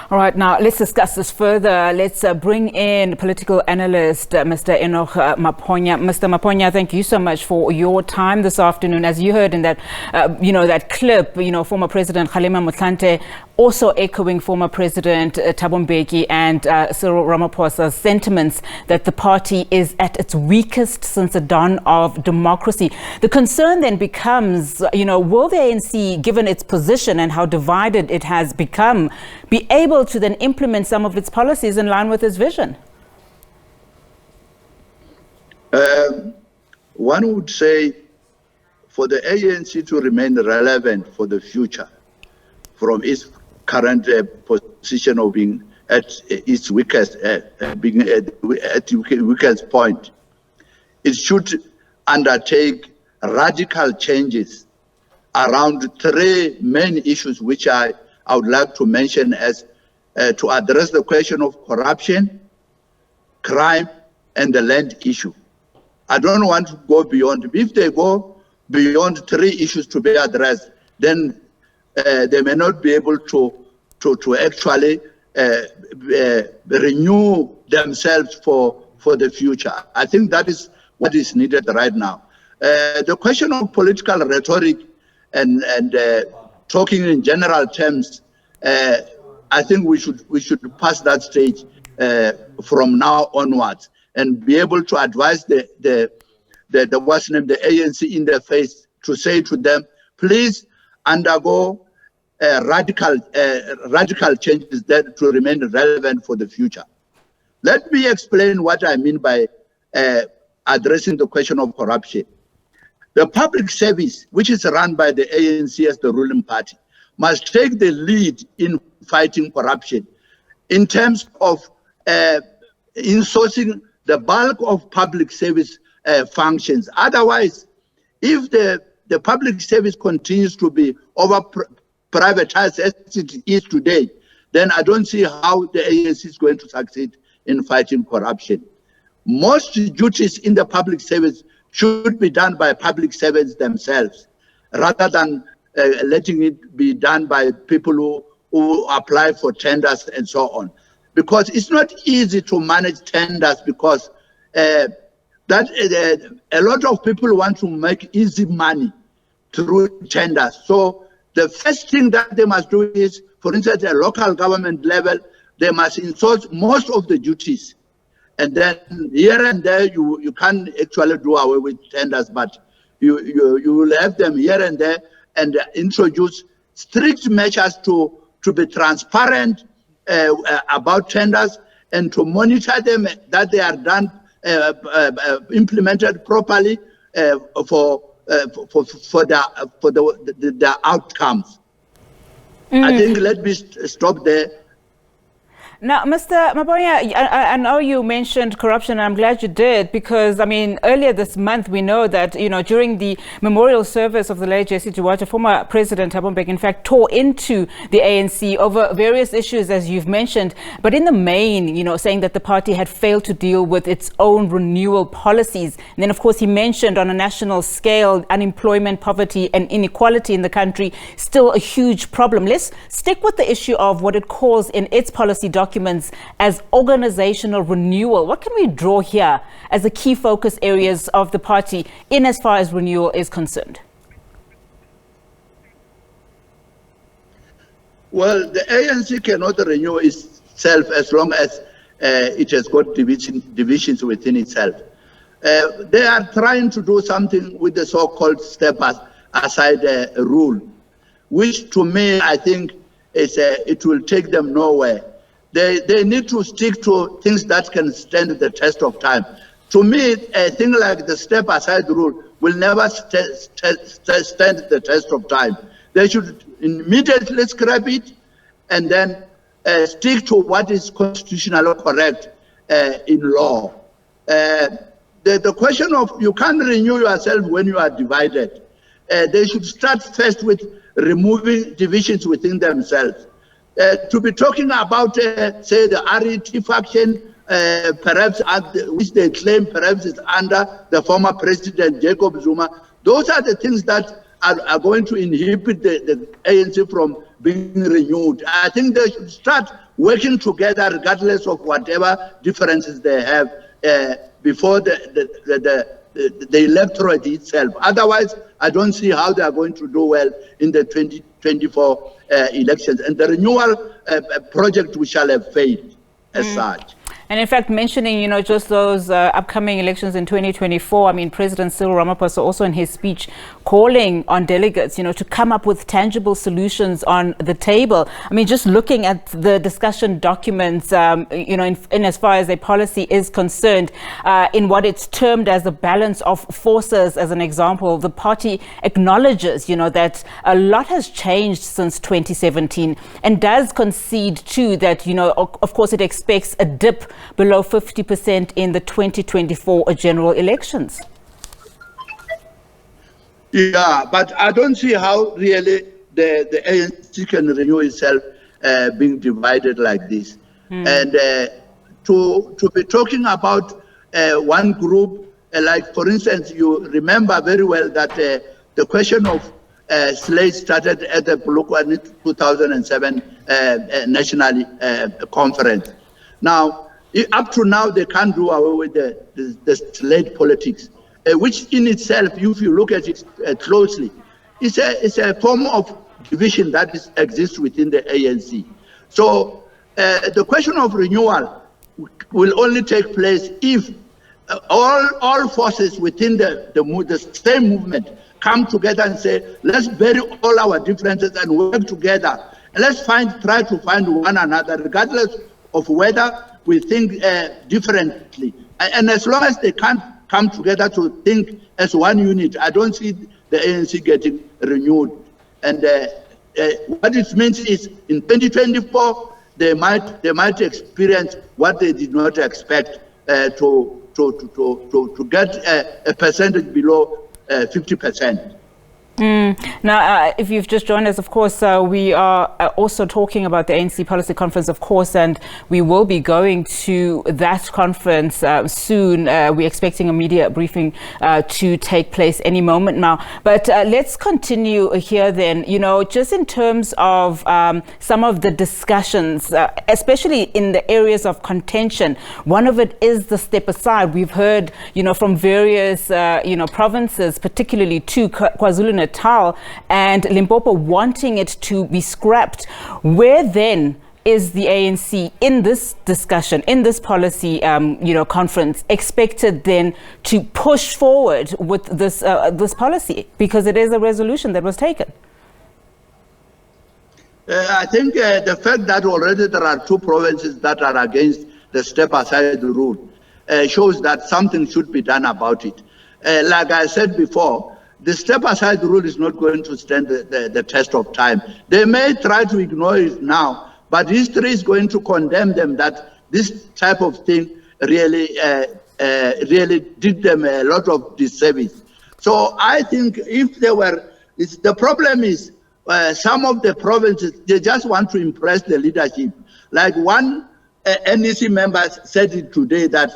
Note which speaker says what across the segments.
Speaker 1: All right, now let's discuss this further. Let's bring in political analyst Mr. Enoch Maponya. Mr. Maponya, thank you so much for your time this afternoon. As you heard in that, that clip, former President Kgalema Motlanthe also echoing former President Thabo Mbeki and Cyril Ramaphosa's sentiments that the party is at its weakest since the dawn of democracy. The concern then becomes, will the ANC, given its position and how divided it has become, be able to then implement some of its policies in line with its vision?
Speaker 2: One would say for the ANC to remain relevant for the future from its current position of being at its weakest, being at weakest point, it should undertake radical changes around three main issues which I would like to mention as to address the question of corruption, crime, and the land issue. I don't want to go beyond. If they go beyond three issues to be addressed, then they may not be able to actually renew themselves for the future. I think that is what is needed right now. The question of political rhetoric and talking in general terms, I think we should pass that stage from now onwards and be able to advise the ANC in their face to say to them, please undergo radical changes that to remain relevant for the future. Let me explain what I mean by addressing the question of corruption. The public service, which is run by the ANC as the ruling party, must take the lead in fighting corruption in terms of insourcing the bulk of public service functions. Otherwise, if the public service continues to be over-privatized as it is today, then I don't see how the ANC is going to succeed in fighting corruption. Most duties in the public service should be done by public servants themselves, rather than letting it be done by people who apply for tenders and so on. Because it's not easy to manage tenders, because a lot of people want to make easy money through tenders. So the first thing that they must do is, for instance, at a local government level, they must insource most of the duties. And then here and there, you can't actually do away with tenders, but you will have them here and there and introduce strict measures to be transparent about tenders and to monitor them, that they are done, implemented properly for the outcomes. I think let me stop there.
Speaker 1: Now, Mr. Maponya, I know you mentioned corruption, and I'm glad you did, because, earlier this month, we know that, during the memorial service of the late J.C. Duarte, former President Thabo Mbeki, in fact, tore into the ANC over various issues, as you've mentioned, but in the main, saying that the party had failed to deal with its own renewal policies. And then, of course, he mentioned on a national scale, unemployment, poverty, and inequality in the country, still a huge problem. Let's stick with the issue of what it calls in its policy documents as organizational renewal. What can we draw here as the key focus areas of the party in as far as renewal is concerned?
Speaker 2: Well, the ANC cannot renew itself as long as it has got divisions within itself. They are trying to do something with the so-called step-aside rule, which to me, I think, it will take them nowhere. They need to stick to things that can stand the test of time. To me, a thing like the step-aside rule will never stand the test of time. They should immediately scrap it and then stick to what is constitutionally correct in law. The question of you can't renew yourself when you are divided. They should start first with removing divisions within themselves. To be talking about, say, the RET faction, perhaps which they claim perhaps is under the former President Jacob Zuma, those are the things that are going to inhibit the ANC from being renewed. I think they should start working together regardless of whatever differences they have before the electorate itself. Otherwise, I don't see how they are going to do well in the 2024 elections. And the renewal project, we shall have failed as such.
Speaker 1: And in fact, mentioning, just those upcoming elections in 2024, I mean, President Cyril Ramaphosa also in his speech calling on delegates, to come up with tangible solutions on the table. I mean, just looking at the discussion documents, in as far as a policy is concerned, in what it's termed as a balance of forces, as an example, the party acknowledges, that a lot has changed since 2017 and does concede too that, of course, it expects a dip below 50% in the 2024 general elections.
Speaker 2: Yeah, but I don't see how really the ANC can renew itself being divided like this. And to be talking about one group, like for instance, you remember very well that the question of slaves started at the Polokwane 2007 national conference. Now, up to now, they can't do away with the slave politics, which in itself, if you look at it closely, it's a form of division that exists within the ANC. So the question of renewal will only take place if all forces within the same movement come together and say, let's bury all our differences and work together. And let's try to find one another, regardless of whether we think differently. And as long as they can't come together to think as one unit, I don't see the ANC getting renewed. And what it means is in 2024, they might experience what they did not expect to get a percentage below 50%.
Speaker 1: Now, if you've just joined us, of course, we are also talking about the ANC Policy Conference, of course, and we will be going to that conference soon. We're expecting a media briefing to take place any moment now. But let's continue here then, just in terms of some of the discussions, especially in the areas of contention. One of it is the step aside. We've heard, from various, provinces, particularly to KwaZulu-Natal and Limpopo, wanting it to be scrapped. Where then is the ANC in this discussion, in this policy, conference, expected then to push forward with this policy, because it is a resolution that was taken?
Speaker 2: I think the fact that already there are two provinces that are against the step-aside rule shows that something should be done about it. Like I said before, the step-aside rule is not going to stand the test of time. They may try to ignore it now, but history is going to condemn them that this type of thing really did them a lot of disservice. So I think the problem is some of the provinces, they just want to impress the leadership. Like one NEC member said it today that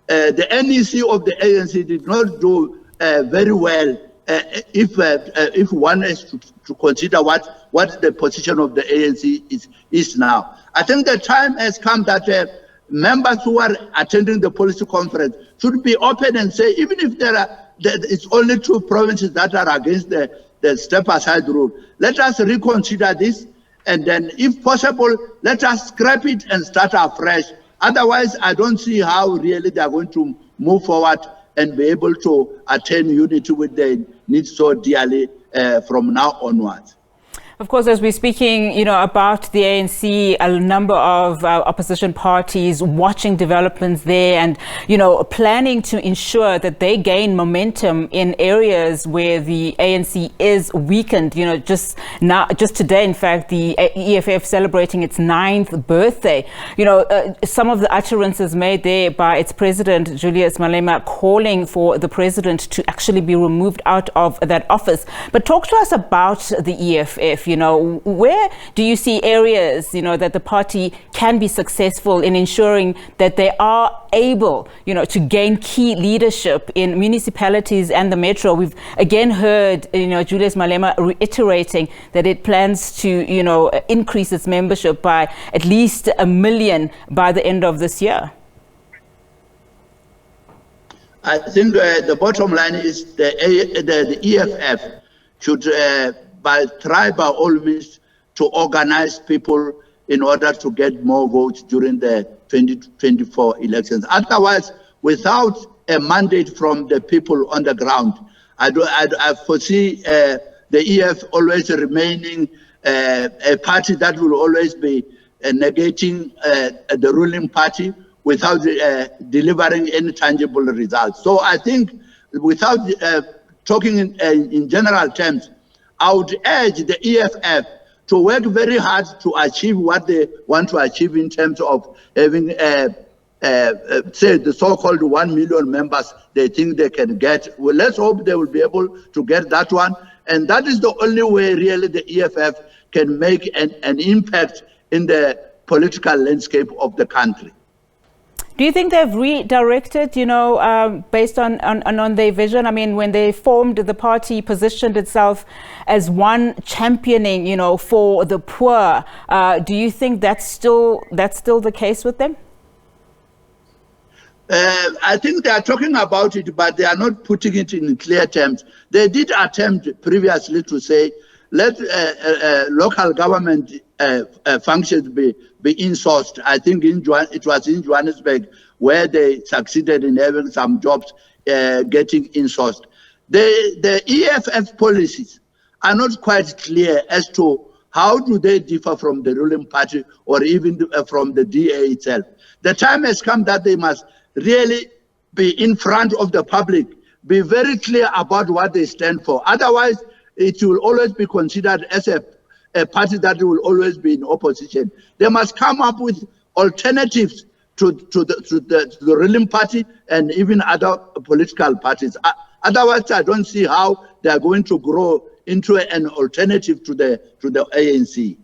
Speaker 2: the NEC of the ANC did not do very well if one is to consider what the position of the ANC is now. I think the time has come that members who are attending the policy conference should be open and say, even if it's only two provinces that are against the step-aside rule, let us reconsider this, and then, if possible, let us scrap it and start afresh. Otherwise, I don't see how really they are going to move forward and be able to attain unity with the need so dearly from now onwards.
Speaker 1: Of course, as we're speaking, about the ANC, a number of opposition parties watching developments there and, planning to ensure that they gain momentum in areas where the ANC is weakened. Just today, in fact, the EFF celebrating its 9th birthday. Some of the utterances made there by its president, Julius Malema, calling for the president to actually be removed out of that office. But talk to us about the EFF. EFF, where do you see areas, that the party can be successful in ensuring that they are able, to gain key leadership in municipalities and the metro? We've again heard, Julius Malema reiterating that it plans to, increase its membership by at least 1 million by the end of this year.
Speaker 2: I think the bottom line is the EFF should try by all means to organize people in order to get more votes during the 2024 elections. Otherwise, without a mandate from the people on the ground, I foresee the EFF always remaining a party that will always be negating the ruling party without delivering any tangible results. So I think, without talking in general terms, I would urge the EFF to work very hard to achieve what they want to achieve in terms of having, say, the so-called 1 million members they think they can get. Well, let's hope they will be able to get that one. And that is the only way, really, the EFF can make an impact in the political landscape of the country.
Speaker 1: Do you think they've redirected, based on their vision? I mean, when they formed the party, positioned itself as one championing, for the poor. Do you think that's still the case with them?
Speaker 2: I think they are talking about it, but they are not putting it in clear terms. They did attempt previously to say, let local government functions be insourced. I think it was in Johannesburg where they succeeded in having some jobs getting insourced. The EFF policies are not quite clear as to how do they differ from the ruling party or even from the DA itself. The time has come that they must really be in front of the public, be very clear about what they stand for. Otherwise, it will always be considered as a party that will always be in opposition. They must come up with alternatives to the ruling party and even other political parties. Otherwise, I don't see how they are going to grow into an alternative to the ANC.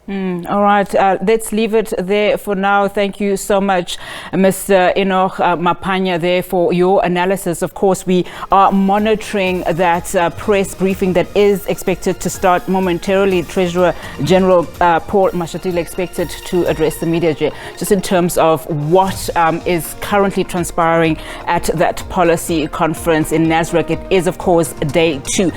Speaker 1: All right, let's leave it there for now. Thank you so much, Mr. Enoch Maponya, there for your analysis. Of course, we are monitoring that press briefing that is expected to start momentarily. Treasurer General Paul Mashatile expected to address the media just in terms of what is currently transpiring at that policy conference in Nasrec. It is, of course, day 2.